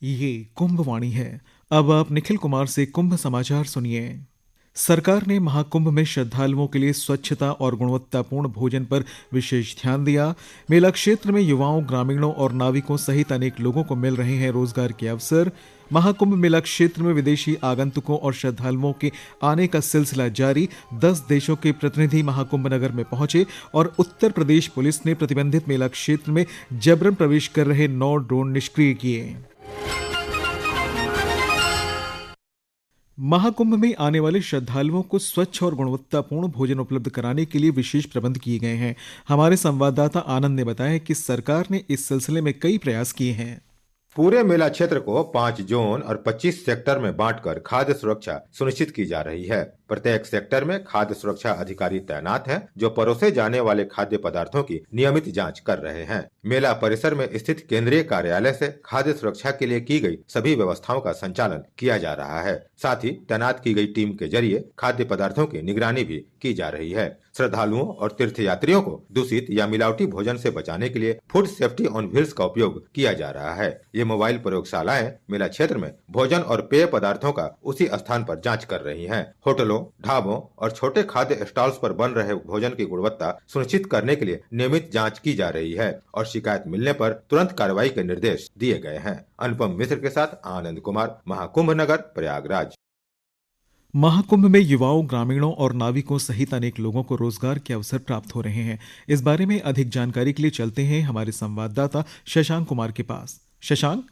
ये कुंभ वाणी है। अब आप निखिल कुमार से कुंभ समाचार सुनिए। सरकार ने महाकुंभ में श्रद्धालुओं के लिए स्वच्छता और गुणवत्तापूर्ण भोजन पर विशेष ध्यान दिया। मेला क्षेत्र में युवाओं, ग्रामीणों और नाविकों सहित अनेक लोगों को मिल रहे हैं रोजगार के अवसर। महाकुंभ मेला क्षेत्र में विदेशी आगंतुकों और श्रद्धालुओं के आने का सिलसिला जारी। 10 देशों के प्रतिनिधि महाकुंभ नगर में पहुंचे और उत्तर प्रदेश पुलिस ने प्रतिबंधित मेला क्षेत्र में जबरन प्रवेश कर रहे 9 ड्रोन निष्क्रिय किए। महाकुंभ में आने वाले श्रद्धालुओं को स्वच्छ और गुणवत्तापूर्ण भोजन उपलब्ध कराने के लिए विशेष प्रबंध किए गए हैं। हमारे संवाददाता आनंद ने बताया कि सरकार ने इस सिलसिले में कई प्रयास किए हैं। पूरे मेला क्षेत्र को 5 जोन और 25 सेक्टर में बांटकर खाद्य सुरक्षा सुनिश्चित की जा रही है। प्रत्येक सेक्टर में खाद्य सुरक्षा अधिकारी तैनात हैं, जो परोसे जाने वाले खाद्य पदार्थों की नियमित जांच कर रहे हैं। मेला परिसर में स्थित केंद्रीय कार्यालय से खाद्य सुरक्षा के लिए की गई सभी व्यवस्थाओं का संचालन किया जा रहा है। साथ ही तैनात की गई टीम के जरिए खाद्य पदार्थों की निगरानी भी की जा रही है। श्रद्धालुओं और तीर्थयात्रियों को दूषित या मिलावटी भोजन से बचाने के लिए फूड सेफ्टी ऑन व्हील्स का उपयोग किया जा रहा है। ये मोबाइल प्रयोगशालाएं मेला क्षेत्र में भोजन और पेय पदार्थों का उसी स्थान पर जांच कर रही हैं। होटलों, ढाबों और छोटे खाद्य स्टॉल्स पर बन रहे भोजन की गुणवत्ता सुनिश्चित करने के लिए नियमित जांच की जा रही है और शिकायत मिलने पर तुरंत कार्रवाई के निर्देश दिए गए हैं। अनुपम मिश्र के साथ आनंद कुमार, महाकुंभ नगर, प्रयागराज। महाकुंभ में युवाओं, ग्रामीणों और नाविकों सहित अनेक लोगों को रोजगार के अवसर प्राप्त हो रहे हैं। इस बारे में अधिक जानकारी के लिए चलते हैं हमारे संवाददाता शशांक कुमार के पास। शशांक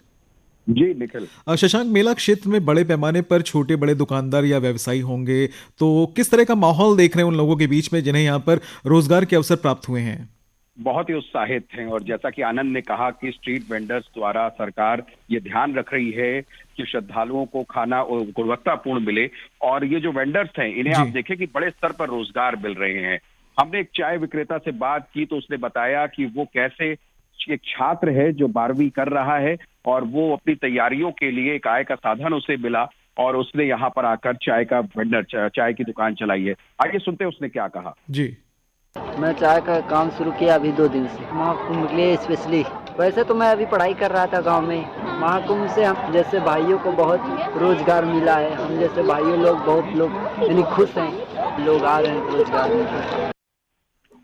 जी निखिल। शशांक, मेला क्षेत्र में बड़े पैमाने पर छोटे बड़े दुकानदार या व्यवसायी होंगे, तो किस तरह का माहौल देख रहे हैं उन लोगों के बीच में जिन्हें यहाँ पर रोजगार के अवसर प्राप्त हुए हैं? बहुत ही उत्साहित हैं और जैसा कि आनंद ने कहा कि स्ट्रीट वेंडर्स द्वारा सरकार ये ध्यान रख रही है कि श्रद्धालुओं को खाना गुणवत्तापूर्ण मिले और ये जो वेंडर्स हैं इन्हें आप देखें कि बड़े स्तर पर रोजगार मिल रहे हैं। हमने एक चाय विक्रेता से बात की तो उसने बताया कि वो कैसे एक छात्र है जो 12वीं कर रहा है और वो अपनी तैयारियों के लिए एक आय का साधन उसे मिला और उसने यहाँ पर आकर चाय का वेंडर चाय की दुकान चलाई है। आइए सुनते हैं उसने क्या कहा। जी, मैं चाय का काम शुरू किया अभी 2 दिन से, महाकुंभ के लिए स्पेशली। वैसे तो मैं अभी पढ़ाई कर रहा था गांव में। महाकुंभ से हम जैसे भाइयों को बहुत रोजगार मिला है। हम जैसे भाइयों लोग बहुत लोग यानी खुश हैं, लोग आ रहे हैं रोजगार में।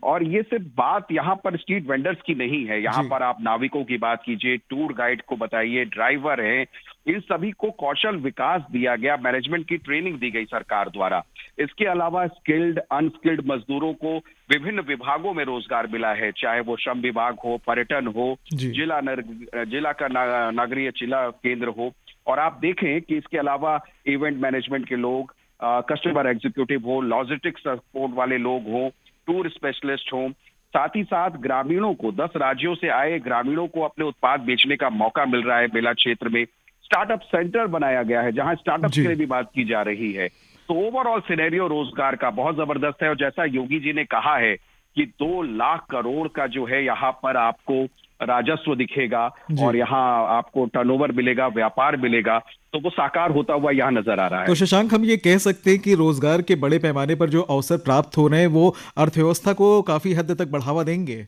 और ये सिर्फ बात यहाँ पर स्ट्रीट वेंडर्स की नहीं है, यहाँ पर आप नाविकों की बात कीजिए, टूर गाइड को बताइए, ड्राइवर हैं, इन सभी को कौशल विकास दिया गया, मैनेजमेंट की ट्रेनिंग दी गई सरकार द्वारा। इसके अलावा स्किल्ड अनस्किल्ड मजदूरों को विभिन्न विभागों में रोजगार मिला है, चाहे वो श्रम विभाग हो, पर्यटन हो, जिला का नागरिक जिला केंद्र हो। और आप देखें कि इसके अलावा इवेंट मैनेजमेंट के लोग, कस्टमर एग्जीक्यूटिव हो, लॉजिस्टिक्स सपोर्ट वाले लोग हो, टूर स्पेशलिस्ट हो, साथ ही साथ ग्रामीणों को 10 राज्यों से आए ग्रामीणों को अपने उत्पाद बेचने का मौका मिल रहा है। मेला क्षेत्र में स्टार्टअप सेंटर बनाया गया है जहां स्टार्टअप के लिए भी बात की जा रही है। तो ओवरऑल सिनेरियो रोजगार का बहुत जबरदस्त है और जैसा योगी जी ने कहा है कि 2 लाख करोड़ का जो है यहाँ पर आपको राजस्व दिखेगा और यहाँ आपको टर्नओवर मिलेगा, व्यापार मिलेगा, तो वो साकार होता हुआ यहाँ नजर आ रहा है। तो शशांक, हम ये कह सकते हैं कि रोजगार के बड़े पैमाने पर जो अवसर प्राप्त हो रहे हैं वो अर्थव्यवस्था को काफी हद तक बढ़ावा देंगे।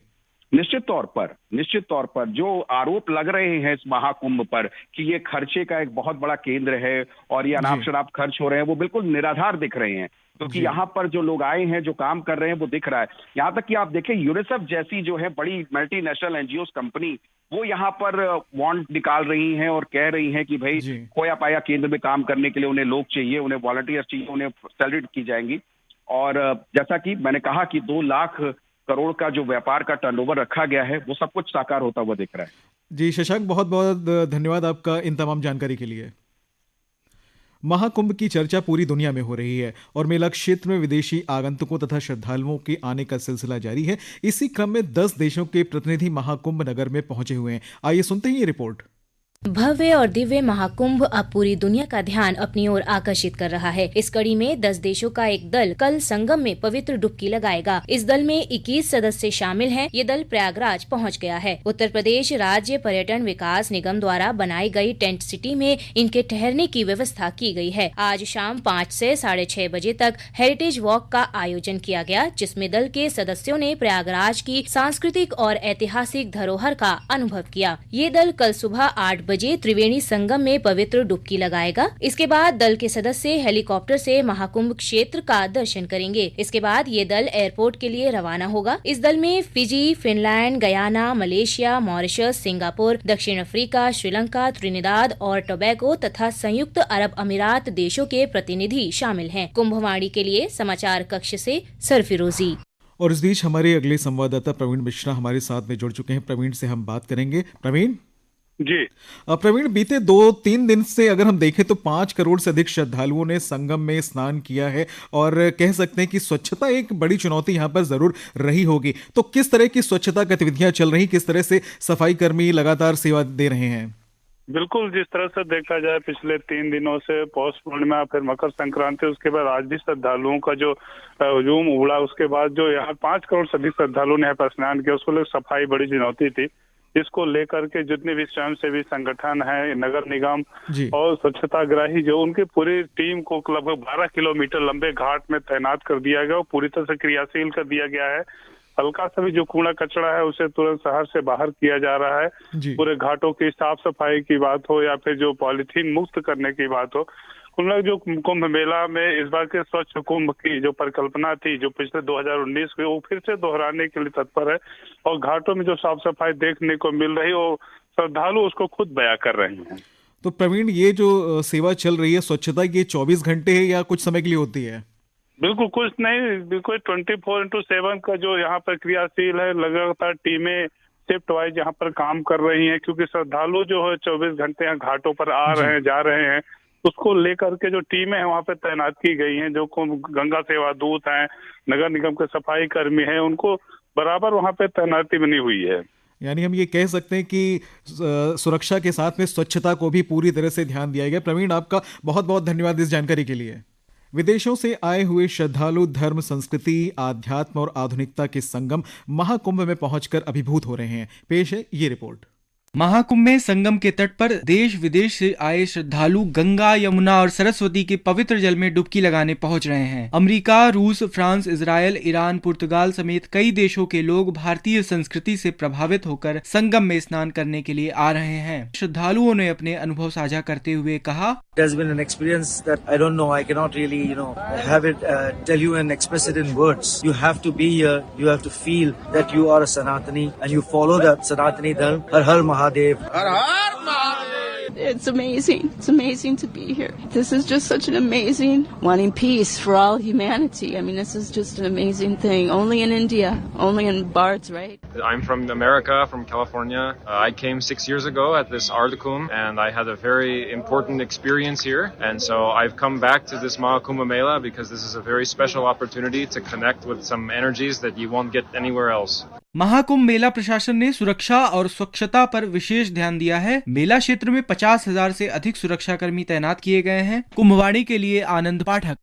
निश्चित तौर पर जो आरोप लग रहे हैं इस महाकुंभ पर कि ये खर्चे का एक बहुत बड़ा केंद्र है और ये अनाप शराब खर्च हो रहे हैं, वो बिल्कुल निराधार दिख रहे हैं। क्योंकि यहाँ पर जो लोग आए हैं, जो काम कर रहे हैं, वो दिख रहा है। यहाँ तक कि आप देखें यूनिसेफ जैसी जो है बड़ी मल्टीनेशनल एनजीओ कंपनी, वो यहाँ पर वांट निकाल रही हैं और कह रही हैं कि भाई खोया पाया केंद्र में काम करने के लिए उन्हें लोग चाहिए, उन्हें वॉलंटियर चाहिए, उन्हें सैलरी की जाएंगी। और जैसा कि मैंने कहा कि 2 लाख करोड़ का जो व्यापार का टर्नओवर रखा गया है, वो सब कुछ साकार होता हुआ दिख रहा है। जी शशांक, बहुत बहुत धन्यवाद आपका इन तमाम जानकारी के लिए। महाकुंभ की चर्चा पूरी दुनिया में हो रही है और मेला क्षेत्र में विदेशी आगंतुकों तथा श्रद्धालुओं के आने का सिलसिला जारी है। इसी क्रम में 10 देशों के प्रतिनिधि महाकुंभ नगर में पहुंचे हुए हैं। आइए सुनते हैं ये रिपोर्ट। भव्य और दिव्य महाकुंभ अब पूरी दुनिया का ध्यान अपनी ओर आकर्षित कर रहा है। इस कड़ी में 10 देशों का एक दल कल संगम में पवित्र डुबकी लगाएगा। इस दल में 21 सदस्य शामिल हैं। ये दल प्रयागराज पहुंच गया है। उत्तर प्रदेश राज्य पर्यटन विकास निगम द्वारा बनाई गई टेंट सिटी में इनके ठहरने की व्यवस्था की गई है। आज शाम 5 से 6:30 बजे तक हेरिटेज वॉक का आयोजन किया गया, जिसमें दल के सदस्यों ने प्रयागराज की सांस्कृतिक और ऐतिहासिक धरोहर का अनुभव किया। ये दल कल सुबह 8 बजे त्रिवेणी संगम में पवित्र डुबकी लगाएगा। इसके बाद दल के सदस्य हेलीकॉप्टर से महाकुंभ क्षेत्र का दर्शन करेंगे। इसके बाद ये दल एयरपोर्ट के लिए रवाना होगा। इस दल में Fiji, Finland, Guyana, Malaysia, Mauritius, Singapore, दक्षिण अफ्रीका, श्रीलंका, त्रिनिदाद और टोबैगो तथा संयुक्त अरब अमीरात देशों के प्रतिनिधि शामिल हैं। कुंभवाणी के लिए समाचार कक्ष से सरफिरोजी। और इस बीच हमारे अगले संवाददाता प्रवीण मिश्रा हमारे साथ में जुड़ चुके हैं। प्रवीण से हम बात करेंगे। प्रवीण जी प्रवीण, बीते 2-3 दिन से अगर हम देखें तो 5 करोड़ से अधिक श्रद्धालुओं ने संगम में स्नान किया है और कह सकते हैं कि स्वच्छता एक बड़ी चुनौती यहाँ पर जरूर रही होगी। तो किस तरह की स्वच्छता गतिविधियां चल रही, किस तरह से सफाई कर्मी लगातार सेवा दे रहे हैं? बिल्कुल, जिस तरह से देखा जाए पिछले 3 दिनों से पौष पूर्णिमा, फिर मकर संक्रांति, उसके बाद आज भी श्रद्धालुओं का जो हुजूम उमड़ा, उसके बाद जो यहाँ 5 करोड़ से अधिक श्रद्धालुओं ने यहाँ पर स्नान किया, उसको लेकर सफाई बड़ी चुनौती थी। इसको लेकर के जितने भी स्वयंसेवी संगठन है, नगर निगम और स्वच्छताग्राही जो उनकी पूरी टीम को लगभग 12 किलोमीटर लंबे घाट में तैनात कर दिया गया और पूरी तरह से क्रियाशील कर दिया गया है। हल्का सा भी जो कूड़ा कचरा है उसे तुरंत शहर से बाहर किया जा रहा है। पूरे घाटों की साफ सफाई की बात हो या फिर जो पॉलीथीन मुक्त करने की बात हो, उन लोग जो कुंभ मेला में इस बार के स्वच्छ कुंभ की जो परिकल्पना थी जो पिछले 2019 में, वो फिर से दोहराने के लिए तत्पर है और घाटों में जो साफ सफाई देखने को मिल रही है वो श्रद्धालु उसको खुद बयां कर रहे हैं। तो प्रवीण, ये जो सेवा चल रही है स्वच्छता की, 24 घंटे है या कुछ समय के लिए होती है? बिल्कुल कुछ नहीं, बिल्कुल 24/7 का जो यहाँ पर क्रियाशील है। लगातार टीमें शिफ्ट वाइज यहाँ पर काम कर रही हैं, क्योंकि श्रद्धालु जो है 24 घंटे यहाँ घाटों पर आ रहे हैं, जा रहे हैं। उसको लेकर के जो टीमें हैं वहाँ पे तैनात की गई हैं, जो गंगा सेवा दूत हैं, नगर निगम के सफाई कर्मी हैं, उनको बराबर वहाँ पे तैनाती बनी हुई है। यानी हम ये कह सकते हैं कि सुरक्षा के साथ में स्वच्छता को भी पूरी तरह से ध्यान दिया गया। प्रवीण, आपका बहुत बहुत धन्यवाद इस जानकारी के लिए। विदेशों से आए हुए श्रद्धालु धर्म, संस्कृति, आध्यात्म और आधुनिकता के संगम महाकुंभ में पहुंचकर अभिभूत हो रहे हैं। पेश है ये रिपोर्ट। महाकुंभ में संगम के तट पर देश विदेश से आए श्रद्धालु गंगा, यमुना और सरस्वती के पवित्र जल में डुबकी लगाने पहुंच रहे हैं। अमेरिका, रूस, फ्रांस, इजराइल, ईरान, पुर्तगाल समेत कई देशों के लोग भारतीय संस्कृति से प्रभावित होकर संगम में स्नान करने के लिए आ रहे हैं। श्रद्धालुओं ने अपने अनुभव साझा करते हुए कहा, It has been an experience that I don't know, I cannot really, have it, tell you and express it in words. You have to be here, you have to feel that you are a Sanatani and you follow that Sanatani dharma. Har Har Mahadev. Har Har Mahadev. It's amazing. It's amazing to be here. This is just such an amazing, wanting peace for all humanity. I mean, this is just an amazing thing. Only in India, only in Bards, right? I'm from America, from California. I came 6 years ago at this Ardh-Kumbh, and I had a very important experience here. And so I've come back to this Mahakumbh Mela because this is a very special opportunity to connect with some energies that you won't get anywhere else. Mahakumbh मेला प्रशासन ने सुरक्षा और स्वच्छता पर विशेष ध्यान दिया है। मेला क्षेत्र में 50,000 से अधिक सुरक्षाकर्मी तैनात किए गए हैं। कुंभवाणी के लिए आनंद पाठक।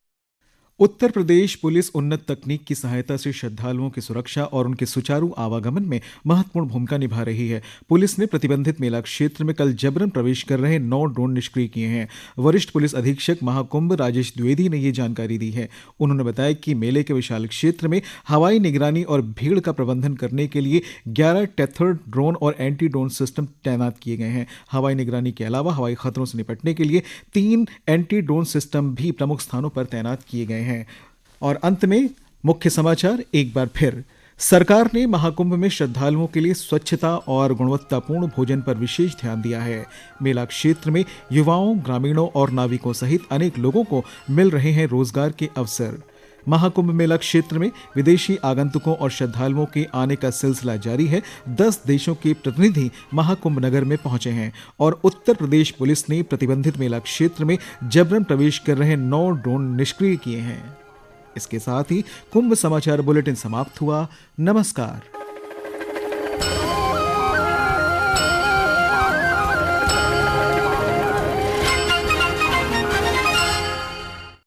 उत्तर प्रदेश पुलिस उन्नत तकनीक की सहायता से श्रद्धालुओं की सुरक्षा और उनके सुचारू आवागमन में महत्वपूर्ण भूमिका निभा रही है। पुलिस ने प्रतिबंधित मेला क्षेत्र में कल जबरन प्रवेश कर रहे 9 ड्रोन निष्क्रिय किए हैं। वरिष्ठ पुलिस अधीक्षक महाकुंभ राजेश द्विवेदी ने ये जानकारी दी है। उन्होंने बताया कि मेले के विशाल क्षेत्र में हवाई निगरानी और भीड़ का प्रबंधन करने के लिए 11 टेथर्ड ड्रोन और एंटी ड्रोन सिस्टम तैनात किए गए हैं। हवाई निगरानी के अलावा हवाई खतरों से निपटने के लिए 3 एंटी ड्रोन सिस्टम भी प्रमुख स्थानों पर तैनात किए गए हैं। और अंत में मुख्य समाचार एक बार फिर। सरकार ने महाकुंभ में श्रद्धालुओं के लिए स्वच्छता और गुणवत्तापूर्ण भोजन पर विशेष ध्यान दिया है। मेला क्षेत्र में युवाओं, ग्रामीणों और नाविकों सहित अनेक लोगों को मिल रहे हैं रोजगार के अवसर। महाकुंभ मेला क्षेत्र में विदेशी आगंतुकों और श्रद्धालुओं के आने का सिलसिला जारी है। 10 देशों के प्रतिनिधि महाकुंभ नगर में पहुंचे हैं और उत्तर प्रदेश पुलिस ने प्रतिबंधित मेला क्षेत्र में जबरन प्रवेश कर रहे 9 ड्रोन निष्क्रिय किए हैं। इसके साथ ही कुंभ समाचार बुलेटिन समाप्त हुआ। नमस्कार।